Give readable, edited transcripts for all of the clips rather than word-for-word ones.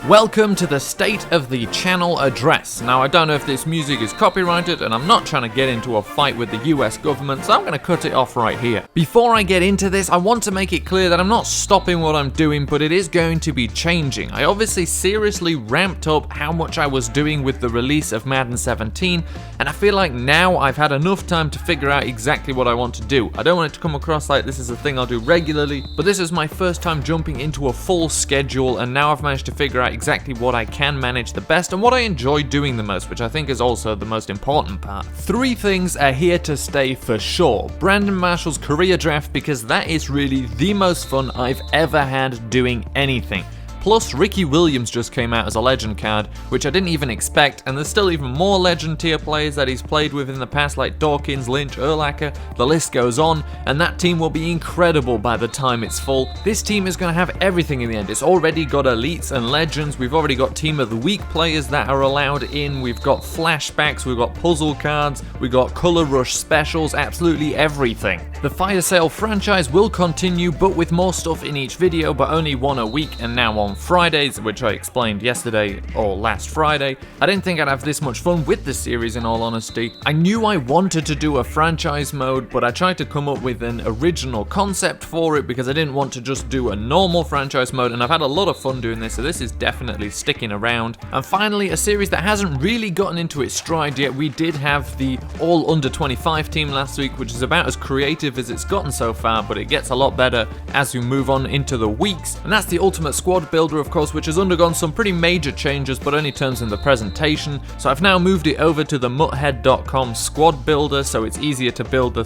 Welcome to the State of the Channel Address. Now, I don't know if this music is copyrighted, and I'm not trying to get into a fight with the US government, so I'm going to cut it off right here. Before I get into this, I want to make it clear that I'm not stopping what I'm doing, but it is going to be changing. I obviously seriously ramped up how much I was doing with the release of Madden 17, and I feel like now I've had enough time to figure out exactly what I want to do. I don't want it to come across like this is a thing I'll do regularly, but this is my first time jumping into a full schedule, and now I've managed to figure out exactly what I can manage the best and what I enjoy doing the most, which I think is also the most important part. 3 things are here to stay for sure. Brandon Marshall's career draft, because that is really the most fun I've ever had doing anything. Plus, Ricky Williams just came out as a legend card, which I didn't even expect, and there's still even more legend tier players that he's played with in the past, like Dawkins, Lynch, Urlacher, the list goes on, and that team will be incredible by the time it's full. This team is going to have everything in the end. It's already got elites and legends, we've already got Team of the Week players that are allowed in, we've got flashbacks, we've got puzzle cards, we've got color rush specials, absolutely everything. The Fire Sale franchise will continue, but with more stuff in each video, but only one a week, and now on Fridays, which I explained yesterday or last Friday. I didn't think I'd have this much fun with this series, in all honesty. I knew I wanted to do a franchise mode, but I tried to come up with an original concept for it because I didn't want to just do a normal franchise mode, and I've had a lot of fun doing this, so this is definitely sticking around. And finally, a series that hasn't really gotten into its stride yet. We did have the all under 25 team last week, which is about as creative as it's gotten so far, but it gets a lot better as we move on into the weeks. And that's the Ultimate Squad Builder, of course, which has undergone some pretty major changes, but only terms in the presentation. So I've now moved it over to the muthead.com squad builder, so it's easier to build the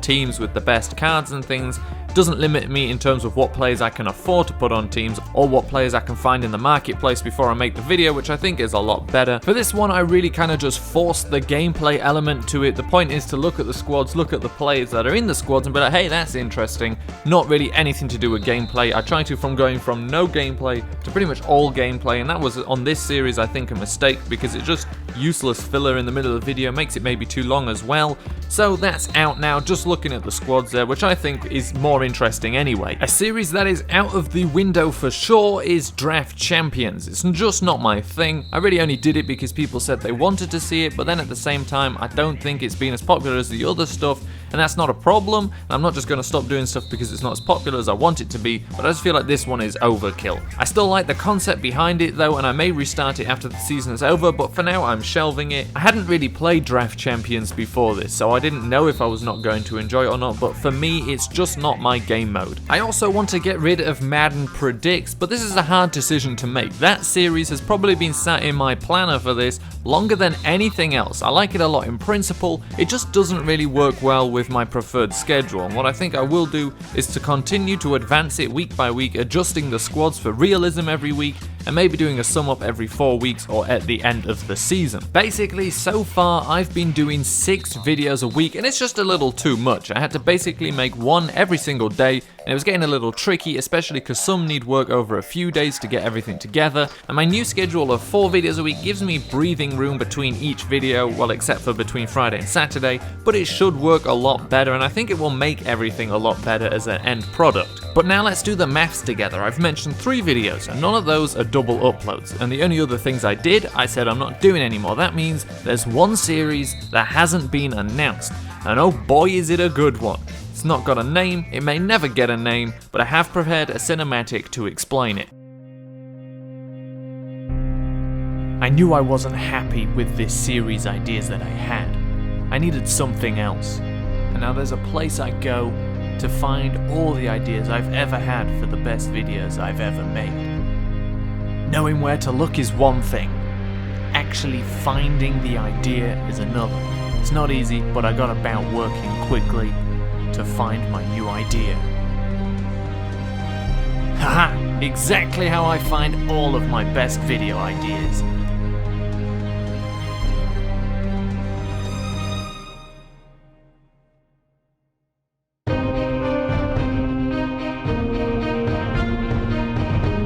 teams with the best cards and things. Doesn't limit me in terms of what players I can afford to put on teams or what players I can find in the marketplace before I make the video, which I think is a lot better. For this one, I really kind of just forced the gameplay element to it. The point is to look at the squads, look at the players that are in the squads and be like, hey, that's interesting. Not really anything to do with gameplay. I try to going from no gameplay to pretty much all gameplay, and that was on this series I think a mistake because it's just useless filler in the middle of the video, makes it maybe too long as well. So that's out now, just looking at the squads there, which I think is more interesting anyway. A series that is out of the window for sure is Draft Champions. It's just not my thing. I really only did it because people said they wanted to see it, but then at the same time I don't think it's been as popular as the other stuff, and that's not a problem. I'm not just going to stop doing stuff because it's not as popular as I want it to be, but I just feel like this one is overkill. I still like the concept behind it though, and I may restart it after the season is over, but for now I'm shelving it. I hadn't really played Draft Champions before this, so I didn't know if I was not going to enjoy it or not, but for me it's just not my game mode. I also want to get rid of Madden Predicts, but this is a hard decision to make. That series has probably been sat in my planner for this longer than anything else. I like it a lot in principle, it just doesn't really work well with my preferred schedule, and what I think I will do is to continue to advance it week by week, adjusting the squads for realism every week, and maybe doing a sum up every 4 weeks or at the end of the season. Basically, so far I've been doing 6 videos a week, and it's just a little too much. I had to basically make one every single day, and it was getting a little tricky, especially because some need work over a few days to get everything together, and my new schedule of 4 videos a week gives me breathing room between each video, well, except for between Friday and Saturday, but it should work a lot better, and I think it will make everything a lot better as an end product. But now let's do the maths together. I've mentioned 3 videos, and none of those are double uploads, and the only other things I did, I said I'm not doing anymore. That means there's one series that hasn't been announced, and oh boy is it a good one. It's not got a name, it may never get a name, but I have prepared a cinematic to explain it. I knew I wasn't happy with this series ideas that I had. I needed something else, and now there's a place I go to find all the ideas I've ever had for the best videos I've ever made. Knowing where to look is one thing, actually finding the idea is another. It's not easy, but I got about working quickly to find my new idea. Haha, exactly how I find all of my best video ideas.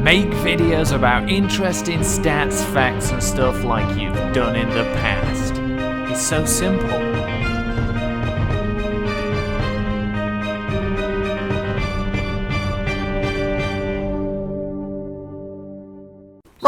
Make videos about interesting stats, facts, and stuff like you've done in the past. It's so simple.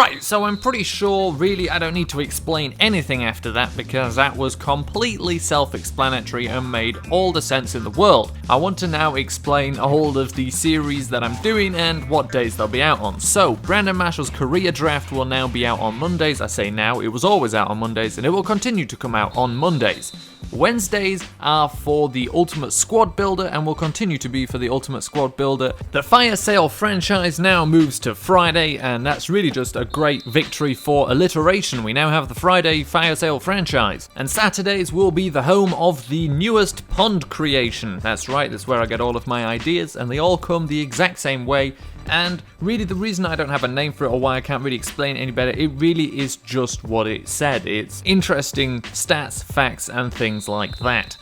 Right, so I'm pretty sure really I don't need to explain anything after that because that was completely self-explanatory and made all the sense in the world. I want to now explain all of the series that I'm doing and what days they'll be out on. So, Brandon Marshall's Career Draft will now be out on Mondays. I say now, it was always out on Mondays and it will continue to come out on Mondays. Wednesdays are for the Ultimate Squad Builder and will continue to be for the Ultimate Squad Builder. The Fire Sale franchise now moves to Friday, and that's really just a great victory for alliteration. We now have the Friday Fire Sale franchise. And Saturdays will be the home of the newest pond creation. That's right, that's where I get all of my ideas, and they all come the exact same way. And really the reason I don't have a name for it or why I can't really explain it any better, it really is just what it said. It's interesting stats, facts, and things like that.